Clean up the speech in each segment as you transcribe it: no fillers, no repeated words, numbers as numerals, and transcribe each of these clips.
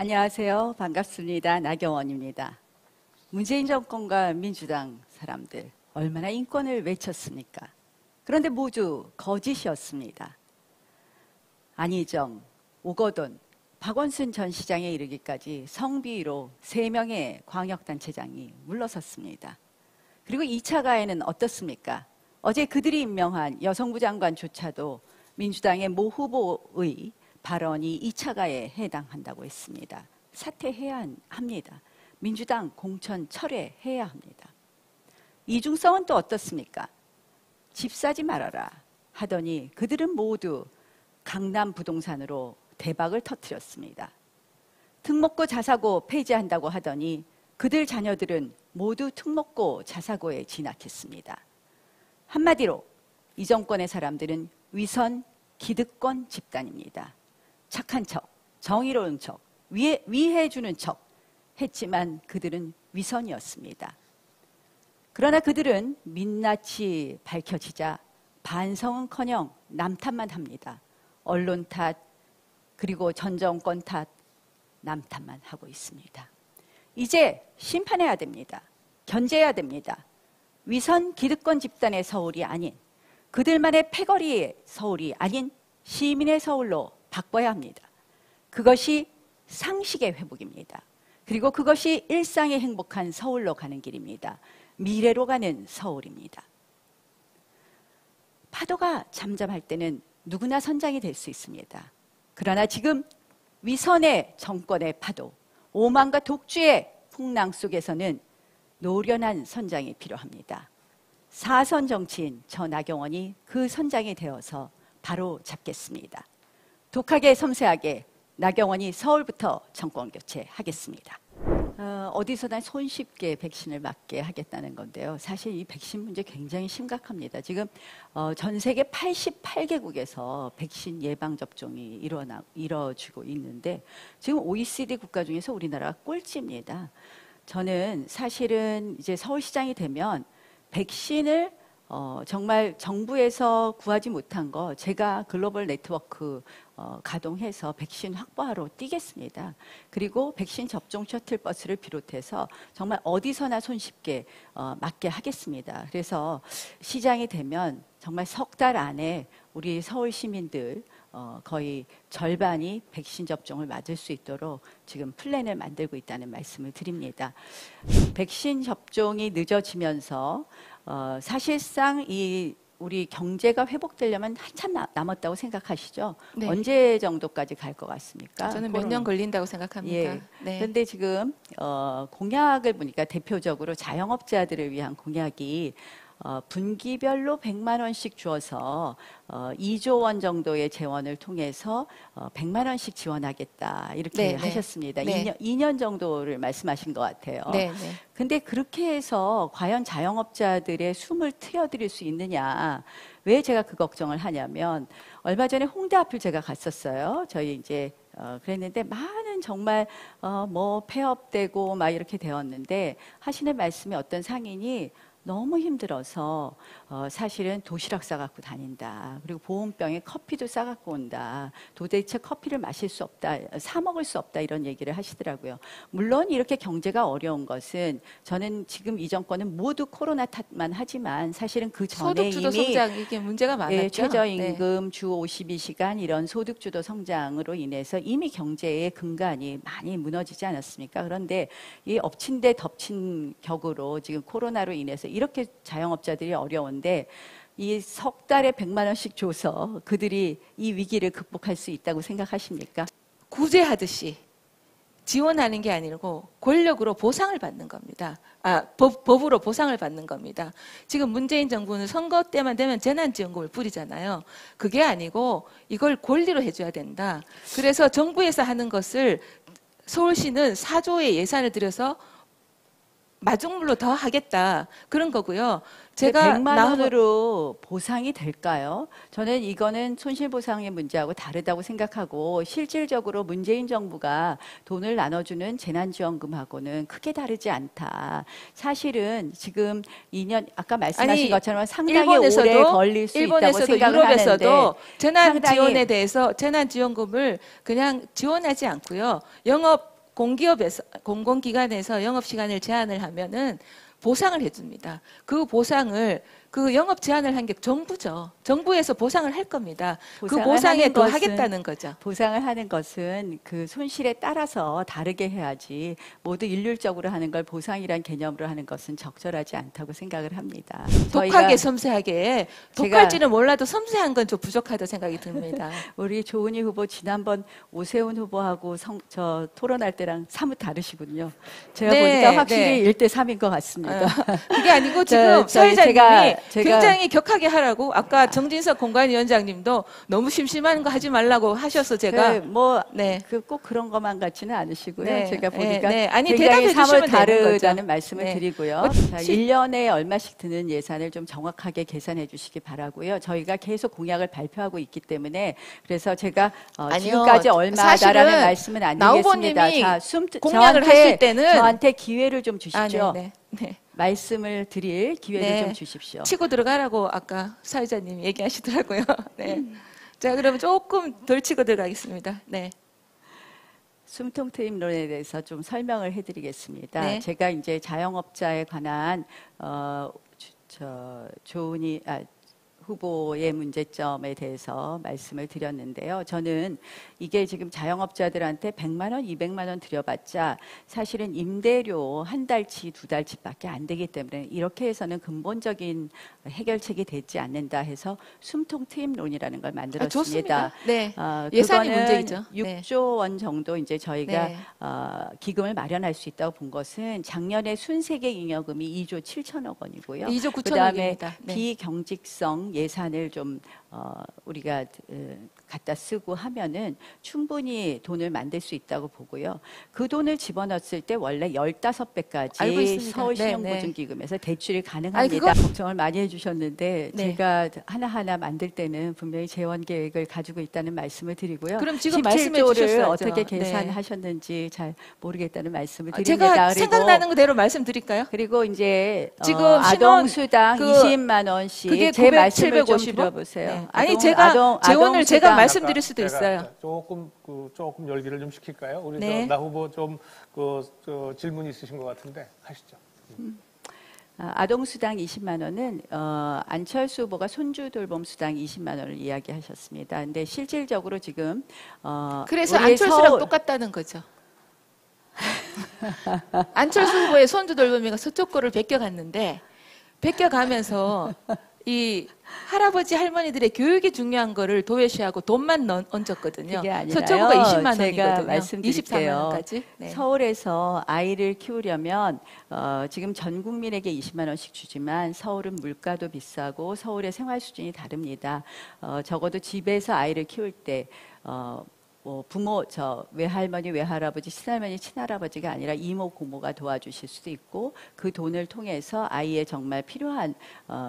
안녕하세요. 반갑습니다. 나경원입니다. 문재인 정권과 민주당 사람들 얼마나 인권을 외쳤습니까? 그런데 모두 거짓이었습니다. 안희정, 오거돈, 박원순 전 시장에 이르기까지 성비위로 3명의 광역단체장이 물러섰습니다. 그리고 2차 가해는 어떻습니까? 어제 그들이 임명한 여성부 장관조차도 민주당의 모 후보의 발언이 2차 가해에 해당한다고 했습니다. 사퇴해야 합니다. 민주당 공천 철회해야 합니다. 이중성은 또 어떻습니까? 집 사지 말아라 하더니 그들은 모두 강남 부동산으로 대박을 터뜨렸습니다. 특목고 자사고 폐지한다고 하더니 그들 자녀들은 모두 특목고 자사고에 진학했습니다. 한마디로 이 정권의 사람들은 위선 기득권 집단입니다. 착한 척, 정의로운 척, 위해주는 척 했지만 그들은 위선이었습니다. 그러나 그들은 민낯이 밝혀지자 반성은커녕 남 탓만 합니다. 언론 탓, 그리고 전 정권 탓, 남 탓만 하고 있습니다. 이제 심판해야 됩니다. 견제해야 됩니다. 위선 기득권 집단의 서울이 아닌, 그들만의 패거리의 서울이 아닌 시민의 서울로 바꿔야 합니다. 그것이 상식의 회복입니다. 그리고 그것이 일상의 행복한 서울로 가는 길입니다. 미래로 가는 서울입니다. 파도가 잠잠할 때는 누구나 선장이 될 수 있습니다. 그러나 지금 위선의 정권의 파도, 오만과 독주의 풍랑 속에서는 노련한 선장이 필요합니다. 사선 정치인 저 나경원이 그 선장이 되어서 바로 잡겠습니다. 독하게 섬세하게 나경원이 서울부터 정권 교체하겠습니다. 어디서나 손쉽게 백신을 맞게 하겠다는 건데요. 사실 이 백신 문제 굉장히 심각합니다. 지금 전 세계 88개국에서 백신 예방접종이 이루어지고 있는데 지금 OECD 국가 중에서 우리나라가 꼴찌입니다. 저는 사실은 이제 서울시장이 되면 백신을 정말 정부에서 구하지 못한 거 제가 글로벌 네트워크 가동해서 백신 확보하러 뛰겠습니다. 그리고 백신 접종 셔틀버스를 비롯해서 정말 어디서나 손쉽게 맞게 하겠습니다. 그래서 시장이 되면 정말 석 달 안에 우리 서울 시민들 거의 절반이 백신 접종을 맞을 수 있도록 지금 플랜을 만들고 있다는 말씀을 드립니다. 백신 접종이 늦어지면서 사실상 우리 경제가 회복되려면 한참 남았다고 생각하시죠? 네. 언제 정도까지 갈 것 같습니까? 저는 몇 년 걸린다고 생각합니다. 예. 네. 그런데 지금 공약을 보니까 대표적으로 자영업자들을 위한 공약이 분기별로 100만 원씩 주어서 2조 원 정도의 재원을 통해서 100만 원씩 지원하겠다 이렇게 네, 하셨습니다. 네. 2년 정도를 말씀하신 것 같아요. 네, 네. 근데 그렇게 해서 과연 자영업자들의 숨을 트여드릴 수 있느냐? 왜 제가 그 걱정을 하냐면 얼마 전에 홍대 앞을 제가 갔었어요. 저희 이제 그랬는데 많은 정말 뭐 폐업되고 막 이렇게 되었는데 하시는 말씀이 어떤 상인이 너무 힘들어서 사실은 도시락 싸갖고 다닌다. 그리고 보온병에 커피도 싸갖고 온다. 도대체 커피를 마실 수 없다. 사 먹을 수 없다. 이런 얘기를 하시더라고요. 물론 이렇게 경제가 어려운 것은 저는 지금 이 정권은 모두 코로나 탓만 하지만 사실은 그 전에 소득주도 이미 성장 이게 문제가 많았죠. 예, 최저임금, 주 52시간 이런 소득주도 성장으로 인해서 이미 경제의 근간이 많이 무너지지 않았습니까? 그런데 이 엎친 데 덮친 격으로 지금 코로나로 인해서 이렇게 자영업자들이 어려운데 이 석 달에 100만 원씩 줘서 그들이 이 위기를 극복할 수 있다고 생각하십니까? 구제하듯이 지원하는 게 아니고 권력으로 보상을 받는 겁니다. 법으로 보상을 받는 겁니다. 지금 문재인 정부는 선거 때만 되면 재난지원금을 뿌리잖아요. 그게 아니고 이걸 권리로 해줘야 된다. 그래서 정부에서 하는 것을 서울시는 4조의 예산을 들여서 마중물로 더 하겠다. 그런 거고요. 제가 100만 원으로 보상이 될까요? 저는 이거는 손실보상의 문제하고 다르다고 생각하고 실질적으로 문재인 정부가 돈을 나눠주는 재난지원금하고는 크게 다르지 않다. 사실은 지금 2년 아까 말씀하신 것처럼 상당히 오래 걸릴 수 있다고 생각을 유럽에서도 하는데 재난지원에 대해서 재난지원금을 그냥 지원하지 않고요. 영업 공기업에서 공공기관에서 영업 시간을 제한을 하면은 보상을 해줍니다. 그 보상을 그 영업 제한을 한 게 정부죠. 정부에서 보상을 할 겁니다. 그 보상을 보상에 하는 더 것은 하겠다는 거죠. 보상을 하는 것은 그 손실에 따라서 다르게 해야지 모두 일률적으로 하는 걸 보상이란 개념으로 하는 것은 적절하지 않다고 생각을 합니다. 독하게 섬세하게 제가- 독할지는 몰라도 섬세한 건 좀 부족하다고 생각이 듭니다. 우리 조은희 후보 지난번 오세훈 후보하고 저 토론할 때랑 사뭇 다르시군요. 제가 네, 보니까 확실히 네. 1대 3인 것 같습니다. 그게 아니고 저- 지금 저희 사회자님이 제가- 굉장히 격하게 하라고 아까 정진석 공관위원장님도 너무 심심한 거 하지 말라고 하셔서 제가 네. 꼭 그런 것만 같지는 않으시고요. 네, 제가 네, 보니까 네. 아니, 굉장히 대답해 사뭇 주시면 되는 다르다는 거죠. 말씀을 네. 드리고요. 자, 1년에 얼마씩 드는 예산을 좀 정확하게 계산해 주시기 바라고요. 저희가 계속 공약을 발표하고 있기 때문에 그래서 제가 아니요. 지금까지 얼마다라는 사실은 말씀은 안 나 드리겠습니다. 후보님이 자, 공약을 하실 때는 저한테 기회를 좀 주십시오. 네, 네. 말씀을 드릴 기회를 네. 좀 주십시오. 치고 들어가라고 아까 사회자님이 얘기하시더라고요. 네. 자, 그러면 조금 덜 치고 들어가겠습니다. 네. 숨통 트임론에 대해서 좀 설명을 해드리겠습니다. 네. 제가 이제 자영업자에 관한 조은희 후보의 문제점에 대해서 말씀을 드렸는데요. 저는 이게 지금 자영업자들한테 100만 원, 200만 원 들여봤자 사실은 임대료 한 달치, 두 달치밖에 안 되기 때문에 이렇게 해서는 근본적인 해결책이 되지 않는다 해서 숨통 트임론이라는 걸 만들었습니다. 좋습니다. 네. 예산이 그거는 문제이죠. 네. 6조 원 정도 이제 저희가 네. 기금을 마련할 수 있다고 본 것은 작년에 순세계 잉여금이 2조 7천억 원이고요. 2조 9천억입니다. 그다음에 네. 비경직성 예산을 좀 우리가 갖다 쓰고 하면은 충분히 돈을 만들 수 있다고 보고요. 그 돈을 집어넣었을 때 원래 알고 15배까지 있습니다. 서울 네, 신용보증기금에서 대출이 아니, 가능합니다. 걱정을 많이 해주셨는데 네. 제가 하나하나 만들 때는 분명히 재원 계획을 가지고 있다는 말씀을 드리고요. 그럼 지금 말씀해 17조를 주셨어야죠. 어떻게 네. 계산하셨는지 잘 모르겠다는 말씀을 드립니다. 제가 그리고 생각나는 그대로 말씀드릴까요? 그리고 이제 지금 아동수당 그 20만 원씩 그게 제 말씀을 좀 750원? 들어보세요. 네. 아니 제가 재원을 제가 아동수당. 말씀드릴 수도 있어요. 조금 열기를 좀 시킬까요? 우리 네. 나 후보 좀 질문 있으신 것 같은데 하시죠. 아동수당 20만 원은 안철수 후보가 손주돌봄수당 20만 원을 이야기하셨습니다. 근데 실질적으로 지금 그래서 우리 안철수랑 똑같다는 거죠. 안철수 후보의 손주 돌봄이가 서쪽 거를 베껴갔는데 베껴가면서 이 할아버지 할머니들의 교육이 중요한 거를 도외시하고 돈만 얹었거든요. 그게 아니라요. 서쪽구가 20만 제가 원이거든요. 말씀드릴게요. 24만 원까지. 네. 서울에서 아이를 키우려면 지금 전 국민에게 20만 원씩 주지만 서울은 물가도 비싸고 서울의 생활 수준이 다릅니다. 적어도 집에서 아이를 키울 때 부모, 외할머니, 외할아버지, 친할머니, 친할아버지가 아니라 이모, 고모가 도와주실 수도 있고 그 돈을 통해서 아이의 정말 필요한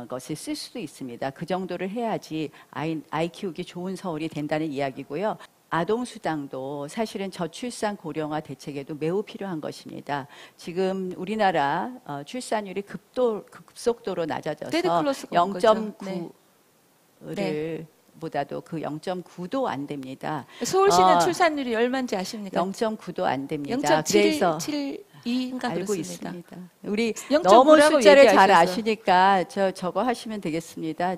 것을 쓸 수도 있습니다. 그 정도를 해야지 아이 키우기 좋은 서울이 된다는 이야기고요. 아동수당도 사실은 저출산 고령화 대책에도 매우 필요한 것입니다. 지금 우리나라 출산율이 급속도로 낮아져서 테드 클로스가 온 거죠. 0.9를 네. 보다도 그 0.9도 안 됩니다. 서울시는 출산율이 얼마인지 아십니까? 0.9도 안 됩니다. 0.772인가 알고 그렇습니다. 있습니다. 우리 0.9 너무 라고 숫자를 잘 얘기하셔서. 아시니까 저거 하시면 되겠습니다.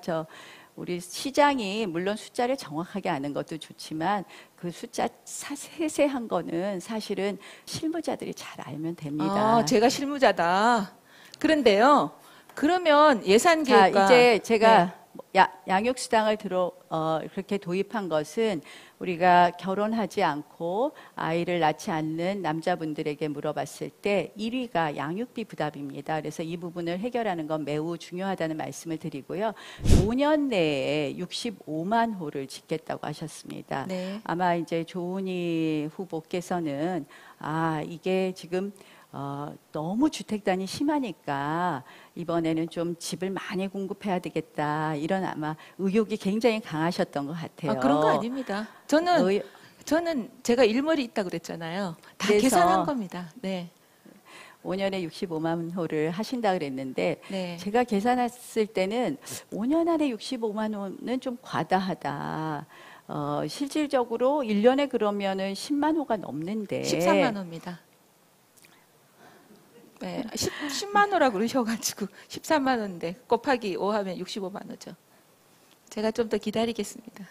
우리 시장이 물론 숫자를 정확하게 아는 것도 좋지만 그 숫자 세세한 거는 사실은 실무자들이 잘 알면 됩니다. 제가 실무자다. 그런데요. 그러면 예산 계획과 이제 제가 양육수당을 그렇게 도입한 것은 우리가 결혼하지 않고 아이를 낳지 않는 남자분들에게 물어봤을 때 1위가 양육비 부담입니다. 그래서 이 부분을 해결하는 건 매우 중요하다는 말씀을 드리고요. 5년 내에 65만 호를 짓겠다고 하셨습니다. 네. 아마 이제 조은희 후보께서는 이게 지금 너무 주택단이 심하니까 이번에는 좀 집을 많이 공급해야 되겠다 이런 아마 의욕이 굉장히 강하셨던 것 같아요. 그런 거 아닙니다. 저는 제가 일머리 있다고 그랬잖아요. 다 그래서 계산한 겁니다. 네. 5년에 65만 호를 하신다 그랬는데 네. 제가 계산했을 때는 5년 안에 65만 호는 좀 과다하다. 실질적으로 1년에 그러면은 10만 호가 넘는데 13만 호입니다. 네, 10만 호라고 그러셔가지고 13만 원인데 곱하기 5 하면 65만 호죠. 제가 좀 더 기다리겠습니다.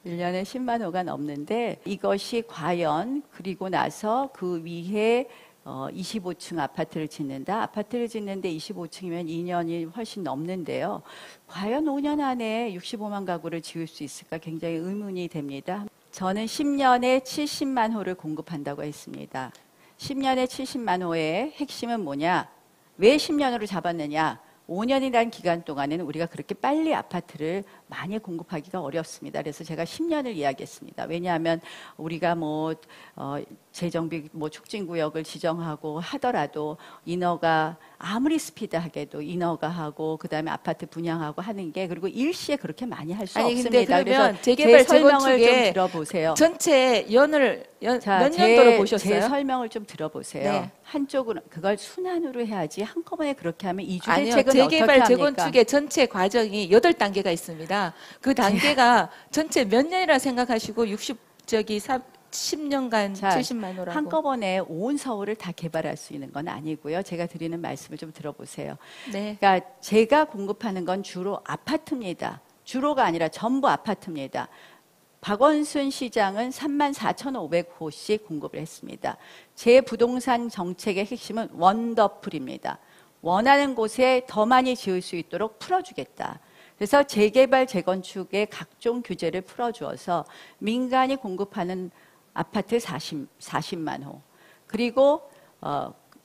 1년에 10만 호가 넘는데 이것이 과연 그리고 나서 그 위에 25층 아파트를 짓는다. 아파트를 짓는데 25층이면 2년이 훨씬 넘는데요. 과연 5년 안에 65만 가구를 지을 수 있을까 굉장히 의문이 됩니다. 저는 10년에 70만 호를 공급한다고 했습니다. 10년에 70만 호의 핵심은 뭐냐? 왜 10년으로 잡았느냐? 5년이라는 기간 동안에는 우리가 그렇게 빨리 아파트를 많이 공급하기가 어렵습니다. 그래서 제가 10년을 이야기했습니다. 왜냐하면 우리가 재정비 촉진구역을 지정하고 하더라도 인허가 아무리 스피드하게도 인허가 하고 그다음에 아파트 분양하고 하는 게 그리고 일시에 그렇게 많이 할 수 없습니다. 근데 그러면 그래서 재개발 제 설명을 좀 재건축에 들어보세요. 전체 몇 자, 년도로 보셨어요? 제 설명을 좀 들어보세요. 네. 한쪽으로 그걸 순환으로 해야지 한꺼번에 그렇게 하면 이주 아니요. 대책은 어떻게 재개발 합니까? 재건축의 전체 과정이 8단계가 있습니다. 그 단계가 전체 몇 년이라 생각하시고 10년간 자, 70만 호라고. 한꺼번에 온 서울을 다 개발할 수 있는 건 아니고요. 제가 드리는 말씀을 좀 들어보세요. 네. 그러니까 제가 공급하는 건 주로 아파트입니다. 주로가 아니라 전부 아파트입니다. 박원순 시장은 34,500호씩 공급을 했습니다. 제 부동산 정책의 핵심은 원더풀입니다. 원하는 곳에 더 많이 지을 수 있도록 풀어주겠다. 그래서 재개발, 재건축의 각종 규제를 풀어주어서 민간이 공급하는 아파트 40만 호. 그리고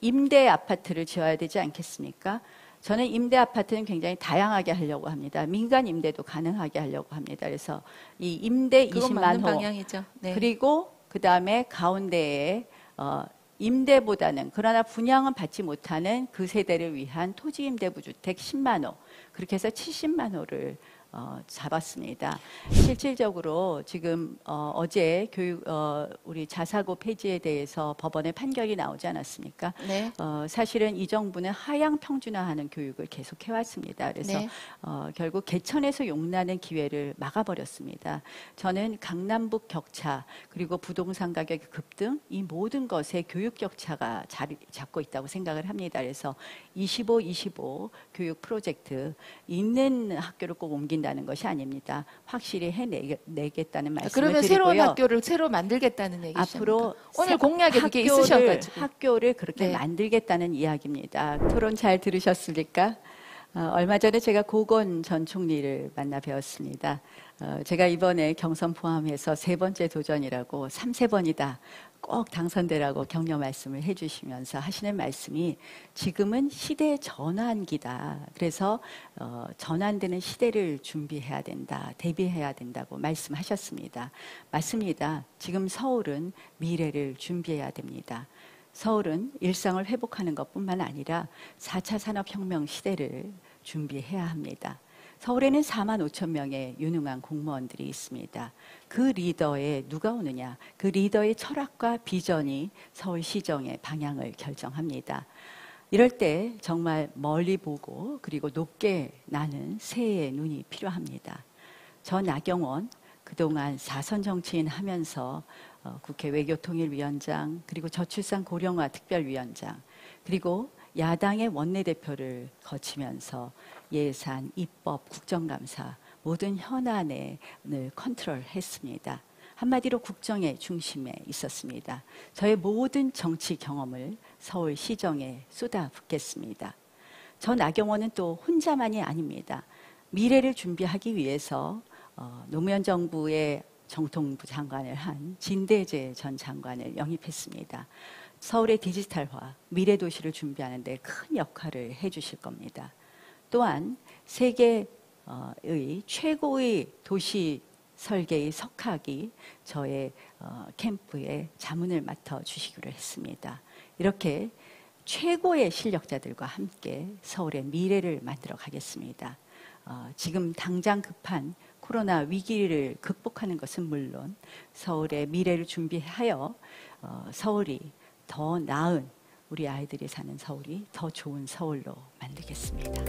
임대 아파트를 지어야 되지 않겠습니까? 저는 임대 아파트는 굉장히 다양하게 하려고 합니다. 민간 임대도 가능하게 하려고 합니다. 그래서 이 임대 그건 20만 맞는 호. 방향이죠. 네. 그리고 그다음에 가운데에 임대보다는 그러나 분양은 받지 못하는 그 세대를 위한 토지 임대부 주택 10만 호. 그렇게 해서 70만 호를 잡았습니다. 실질적으로 지금 어제 우리 자사고 폐지에 대해서 법원의 판결이 나오지 않았습니까? 네. 사실은 이 정부는 하향 평준화하는 교육을 계속 해왔습니다. 그래서 네. 결국 개천에서 용나는 기회를 막아버렸습니다. 저는 강남북 격차 그리고 부동산 가격의 급등 이 모든 것에 교육 격차가 자리 잡고 있다고 생각을 합니다. 그래서 25 교육 프로젝트 있는 학교를 꼭 옮긴다는 것이 아닙니다. 확실히 해내겠다는 말씀을 그러면 드리고요. 새로운 학교를 새로 만들겠다는 얘기죠. 앞으로 오늘 공약에 그게 있으셔가지고. 학교를 그렇게 네. 만들겠다는 이야기입니다. 토론 잘 들으셨습니까? 얼마 전에 제가 고건 전 총리를 만나 뵈었습니다. 제가 이번에 경선 포함해서 3번째 도전이라고 3세번이다. 꼭 당선되라고 격려 말씀을 해주시면서 하시는 말씀이 지금은 시대 전환기다. 그래서 전환되는 시대를 준비해야 된다. 대비해야 된다고 말씀하셨습니다. 맞습니다. 지금 서울은 미래를 준비해야 됩니다. 서울은 일상을 회복하는 것뿐만 아니라 4차 산업혁명 시대를 준비해야 합니다. 서울에는 4만 5천 명의 유능한 공무원들이 있습니다. 그 리더에 누가 오느냐? 그 리더의 철학과 비전이 서울시정의 방향을 결정합니다. 이럴 때 정말 멀리 보고 그리고 높게 나는 새해의 눈이 필요합니다. 저 나경원 그동안 4선 정치인 하면서 국회 외교통일위원장 그리고 저출산 고령화 특별위원장 그리고 야당의 원내대표를 거치면서 예산, 입법, 국정감사 모든 현안을 컨트롤했습니다. 한마디로 국정의 중심에 있었습니다. 저의 모든 정치 경험을 서울시정에 쏟아붓겠습니다. 저 나경원은 또 혼자만이 아닙니다. 미래를 준비하기 위해서 노무현 정부의 정통부 장관을 한 진대재 전 장관을 영입했습니다. 서울의 디지털화, 미래도시를 준비하는 데 큰 역할을 해주실 겁니다. 또한 세계의 최고의 도시 설계의 석학이 저의 캠프에 자문을 맡아주시기로 했습니다. 이렇게 최고의 실력자들과 함께 서울의 미래를 만들어 가겠습니다. 지금 당장 급한 코로나 위기를 극복하는 것은 물론 서울의 미래를 준비하여 서울이 더 나은 우리 아이들이 사는 서울이 더 좋은 서울로 만들겠습니다.